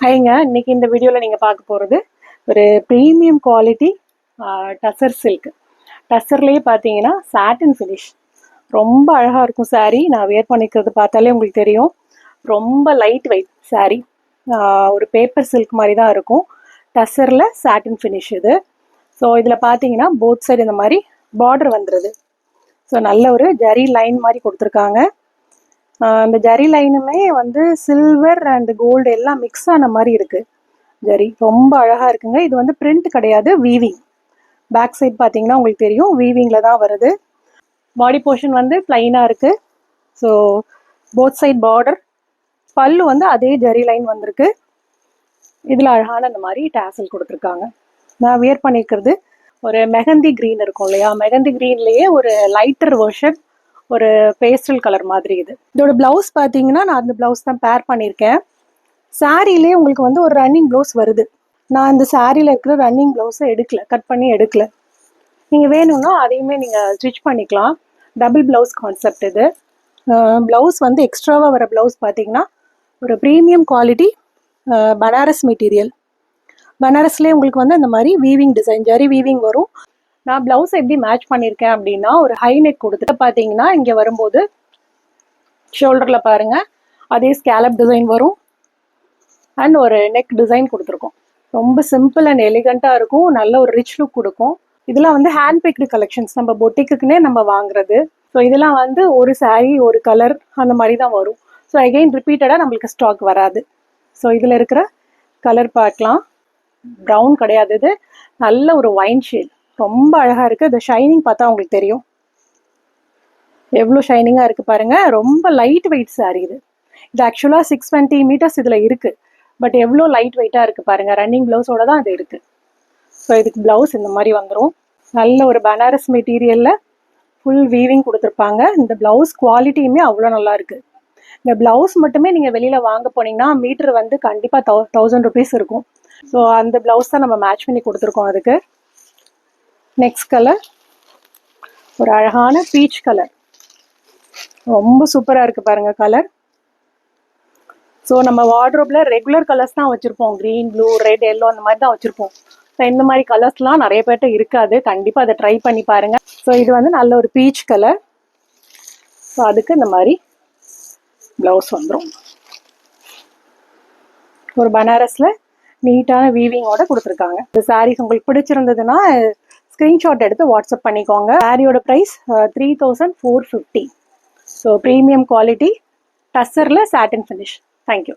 ஹைங்க, இன்னைக்கு இந்த வீடியோவில் நீங்கள் பார்க்க போகிறது ஒரு ப்ரீமியம் குவாலிட்டி டசர் சில்க். டசர்லேயே பார்த்தீங்கன்னா சாட்டின் ஃபினிஷ். ரொம்ப அழகாக இருக்கும் சாரீ. நான் வேர் பண்ணிக்கிறது பார்த்தாலே உங்களுக்கு தெரியும். ரொம்ப லைட் வெயிட் சாரீ. ஒரு பேப்பர் சில்க் மாதிரி தான் இருக்கும். டசரில் சாட்டின் ஃபினிஷ் இது. ஸோ இதில் பார்த்தீங்கன்னா போத் சைடு இந்த மாதிரி பார்டர் வந்துடுது. ஸோ நல்ல ஒரு ஜரி லைன் மாதிரி கொடுத்துருக்காங்க. அந்த ஜரி லைனுமே வந்து சில்வர் அண்ட் கோல்டு எல்லாம் மிக்ஸ் ஆன மாதிரி இருக்குது. ஜரி ரொம்ப அழகாக இருக்குங்க. இது வந்து பிரிண்ட் கிடையாது, வீவிங். பேக் சைட் பார்த்தீங்கன்னா உங்களுக்கு தெரியும், வீவிங்கில் தான் வருது. பாடி போர்ஷன் வந்து பிளைனாக இருக்குது. So both side border. பல்லு வந்து அதே ஜரி லைன் வந்திருக்கு. இதில் அழகான இந்த மாதிரி டேசல் கொடுத்துருக்காங்க. நான் வியர் பண்ணியிருக்கிறது ஒரு மெஹந்தி க்ரீன் இருக்கும் இல்லையா, மெஹந்தி க்ரீன்லேயே ஒரு லைட்டர் வெர்ஷன், ஒரு பேஸ்டல் கலர் மாதிரி. இதோட ப்ளவுஸ் பார்த்தீங்கன்னா நான் அந்த ப்ளவுஸ் தான் பேர் பண்ணியிருக்கேன். சாரீலே உங்களுக்கு வந்து ஒரு ரன்னிங் ப்ளவுஸ் வருது. நான் இந்த சாரியில் இருக்கிற ரன்னிங் ப்ளவுஸை கட் பண்ணி எடுக்கல. நீங்கள் வேணும்னா அதையுமே நீங்கள் ஸ்டிச் பண்ணிக்கலாம். டபுள் ப்ளவுஸ் கான்செப்ட் இது. ப்ளவுஸ் வந்து எக்ஸ்ட்ராவாக வர ப்ளவுஸ் பார்த்தீங்கன்னா ஒரு ப்ரீமியம் குவாலிட்டி பனாரஸ் மெட்டீரியல். பனாரஸ்லேயே உங்களுக்கு வந்து இந்த மாதிரி வீவிங் டிசைன், ஜரி வீவிங் வரும். நான் ப்ளவுஸ் எப்படி மேட்ச் பண்ணியிருக்கேன் அப்படின்னா, ஒரு ஹை நெக் கொடுத்துட்டு பார்த்தீங்கன்னா இங்கே வரும்போது ஷோல்டரில் பாருங்கள் அதே ஸ்கேலப் டிசைன் வரும் அண்ட் ஒரு நெக் டிசைன் கொடுத்துருக்கோம். ரொம்ப சிம்பிள் அண்ட் எலிகண்ட்டாக இருக்கும். நல்ல ஒரு ரிச் லுக் கொடுக்கும். இதெல்லாம் வந்து ஹேண்ட் பிக்டு கலெக்ஷன்ஸ், நம்ம பொட்டிக்குன்னே நம்ம வாங்குறது. ஸோ இதெல்லாம் வந்து ஒரு சாரீ ஒரு கலர் அந்த மாதிரி தான் வரும். ஸோ அகெயின் ரிப்பீட்டடாக நம்மளுக்கு ஸ்டாக் வராது. ஸோ இதில் இருக்கிற கலர் பார்க்கலாம். ப்ரௌன் கிடையாது, இது நல்ல ஒரு ஒயின் ஷேட். ரொம்ப அழகாக இருக்குது. இந்த ஷைனிங் பார்த்தா உங்களுக்கு தெரியும் எவ்வளோ ஷைனிங்காக இருக்குது பாருங்கள். ரொம்ப லைட் வெயிட் சாரீ இது. இது ஆக்சுவலாக 620 மீட்டர்ஸ் இதில் இருக்குது. பட் எவ்வளோ லைட் வெயிட்டாக இருக்குது பாருங்கள். ரன்னிங் ப்ளவுஸோட தான் இது இருக்குது. ஸோ இதுக்கு ப்ளவுஸ் இந்த மாதிரி வந்துடும். நல்ல ஒரு பனாரஸ் மெட்டீரியலில் ஃபுல் வீவிங் கொடுத்துருப்பாங்க. இந்த ப்ளவுஸ் குவாலிட்டியுமே அவ்வளோ நல்லா இருக்குது. இந்த ப்ளவுஸ் மட்டுமே நீங்கள் வெளியில் வாங்க போனீங்கன்னா மீட்டர் வந்து கண்டிப்பாக 1000 rupees இருக்கும். ஸோ அந்த ப்ளவுஸ் தான் நம்ம மேட்ச் பண்ணி கொடுத்துருக்கோம். அதுக்கு நெக்ஸ்ட் கலர் ஒரு அழகான பீச் கலர். ரொம்ப சூப்பராக இருக்குது பாருங்கள் கலர். ஸோ நம்ம வார்ட்ரோப்பில் ரெகுலர் கலர்ஸ் தான் வச்சுருப்போம். க்ரீன், ப்ளூ, ரெட், எல்லோ அந்த மாதிரி தான் வச்சுருப்போம். ஸோ இந்த மாதிரி கலர்ஸ்லாம் நிறைய பேர்கிட்ட இருக்காது. கண்டிப்பாக அதை ட்ரை பண்ணி பாருங்கள். ஸோ இது வந்து நல்ல ஒரு பீச் கலர். ஸோ அதுக்கு இந்த மாதிரி ப்ளவுஸ் வந்துடும். ஒரு பனாரஸில் நீட்டான வீவிங்கோட கொடுத்துருக்காங்க. இந்த சாரீஸ் உங்களுக்கு பிடிச்சிருந்ததுன்னா ஸ்க்ரீன்ஷாட் எடுத்து வாட்ஸ்அப் பண்ணிக்கோங்க. சாரியோட ப்ரைஸ் 3450. ஸோ ப்ரீமியம் குவாலிட்டி டசரில் சாட்டின் ஃபினிஷ். தேங்க்யூ.